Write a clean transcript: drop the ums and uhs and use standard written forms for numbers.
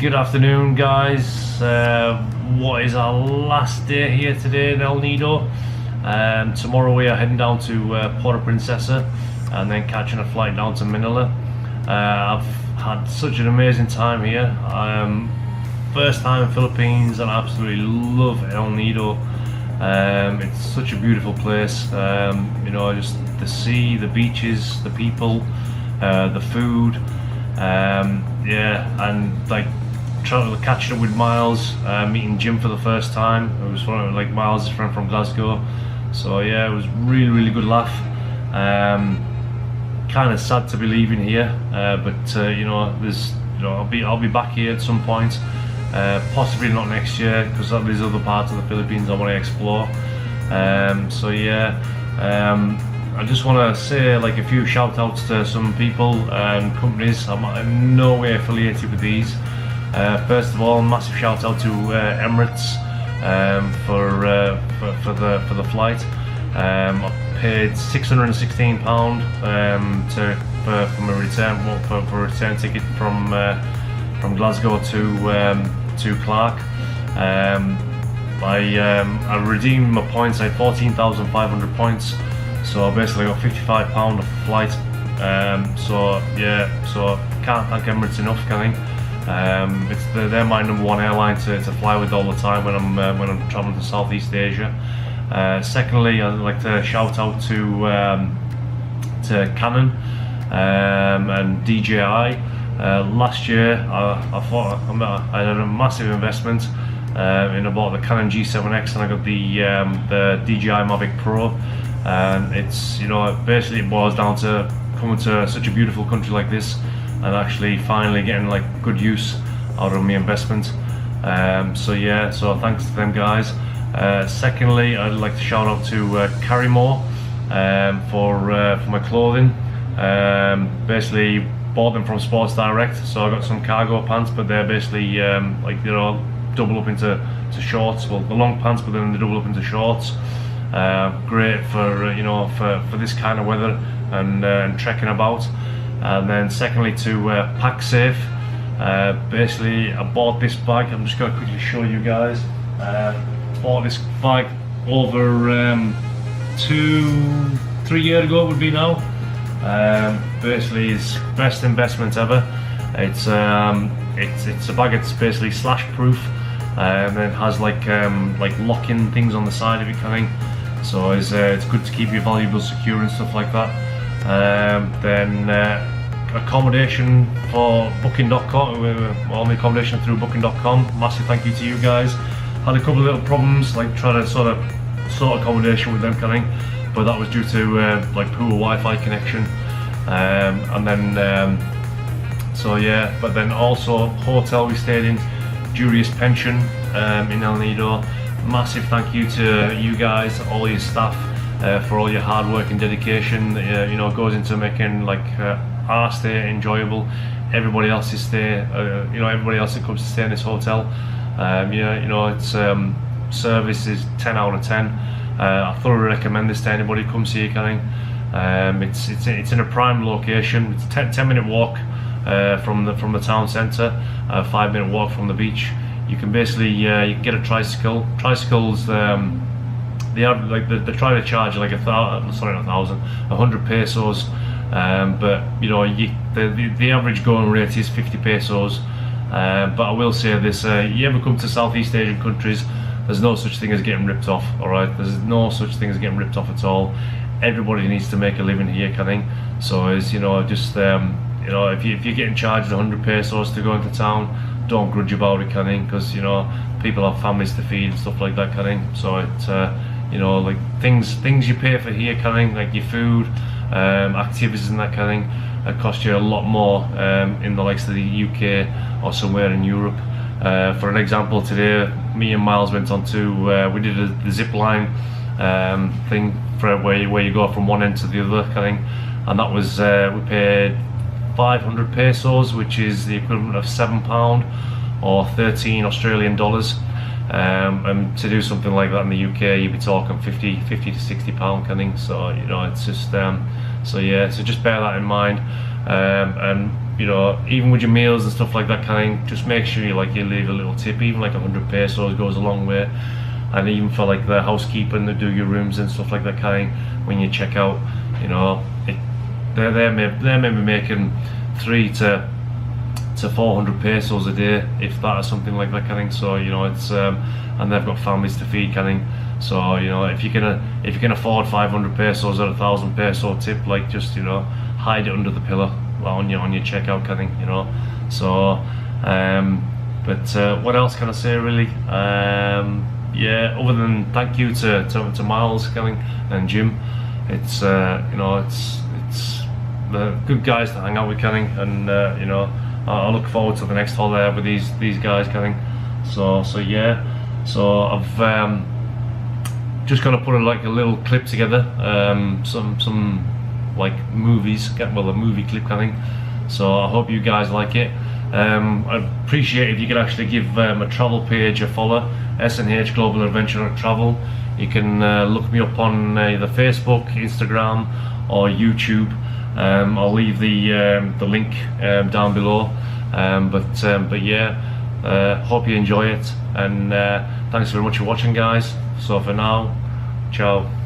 Good afternoon, guys. What is our last day here today in El Nido? Tomorrow we are heading down to Puerto Princesa and then catching a flight down to Manila. I've had such an amazing time here. First time in Philippines and I absolutely love El Nido. It's such a beautiful place. Just the sea, the beaches, the people, the food. And like catching up with Miles, meeting Jim for the first time. It was fun. Like Miles is a friend from Glasgow, so yeah, it was really good laugh. Kind of sad to be leaving here, but I'll be back here at some point. Possibly not next year because there's other parts of the Philippines I want to explore. I just want to say like a few shout outs to some people and companies. I'm in no way affiliated with these. First of all, massive shout out to Emirates for the flight. I paid £616 for my return for a return ticket from Glasgow to Clark. I redeemed my points. I had 14,500 points. So I basically got £55 off the flight. So can't thank Emirates enough, can I? They're my number one airline to fly with all the time when I'm traveling to Southeast Asia. Secondly, I'd like to shout out to Canon and DJI. Last year, I thought I had a massive investment in I bought the Canon G7X and I got the DJI Mavic Pro. And it's basically it boils down to coming to such a beautiful country like this and actually finally getting like good use out of my investment. So thanks to them guys. Secondly, I'd like to shout out to Carrymore for my clothing. Basically bought them from Sports Direct, so I got some cargo pants, but they're basically double up into shorts. Well, the long pants, but then they double up into shorts. Great for this kind of weather and trekking about. And then secondly to PackSafe. Basically I bought this bag. I'm just going to quickly show you guys. Bought this bag over 2-3 years ago, it would be now. Basically it's best investment ever. It's a bag that's basically slash proof, and then it has like lock-in things on the side of it coming. So it's good to keep your valuables secure and stuff like that. Then accommodation for Booking.com, all the accommodation through Booking.com. Massive thank you to you guys. Had a couple of little problems, like trying to sort accommodation with them coming, but that was due to like poor Wi-Fi connection. But then also hotel we stayed in, Julius Pension in El Nido. Massive thank you to you guys, all your staff, for all your hard work and dedication. Goes into making like our stay enjoyable. Everybody else's stay, everybody else that comes to stay in this hotel. It's service is 10 out of 10. I thoroughly recommend this to anybody who comes here, Canning. It's in a prime location. It's a 10-minute walk from the town centre, 5-minute walk from the beach. You can basically you can get a tricycle. Tricycles they try to charge like 100 pesos, but the average going rate is 50 pesos. But I will say this: you ever come to Southeast Asian countries, there's no such thing as getting ripped off. All right, there's no such thing as getting ripped off at all. Everybody needs to make a living here, Canning. So if you're getting charged 100 pesos to go into town, don't grudge about it, Canning, because people have families to feed and stuff like that, Canning. So it's like things you pay for here, Canning, like your food, activities and that Canning, it cost you a lot more in the likes of the UK or somewhere in Europe. For an example, today me and Miles went on to we did the zip line thing for where you go from one end to the other, Canning, and that was we paid 500 pesos, which is the equivalent of £7 or 13 Australian dollars. And to do something like that in the UK, you'd be talking 50 to 60 pound, Canning. So it's just so just bear that in mind. And you know, even with your meals and stuff like that kind of thing, just make sure you leave a little tip. Even like 100 pesos goes a long way. And even for like the housekeeping that do your rooms and stuff like that kind of thing, when you check out, you know, they're maybe making 300 to 400 pesos a day, if that, or something like that kind of thing. So you know, it's and they've got families to feed kind of thing. So you know, if you can afford 500 pesos or 1,000 peso tip, like, just, you know, hide it under the pillow on your checkout kind of thing, you know. So but what else can I say, really? Yeah, other than thank you to Miles kind of, and Jim. It's you know, it's the good guys to hang out with kind of, and you know, I look forward to the next holiday with these guys kind of. So yeah, so I've just gonna put a little clip together, some like movies, well, a movie clip kind of thing. So I hope you guys like it. I'd appreciate if you could actually give a travel page a follow, SNH Global Adventure Travel. You can look me up on either Facebook, Instagram, or YouTube. I'll leave the link down below. But yeah, hope you enjoy it, and thanks very much for watching, guys. So for now, ciao.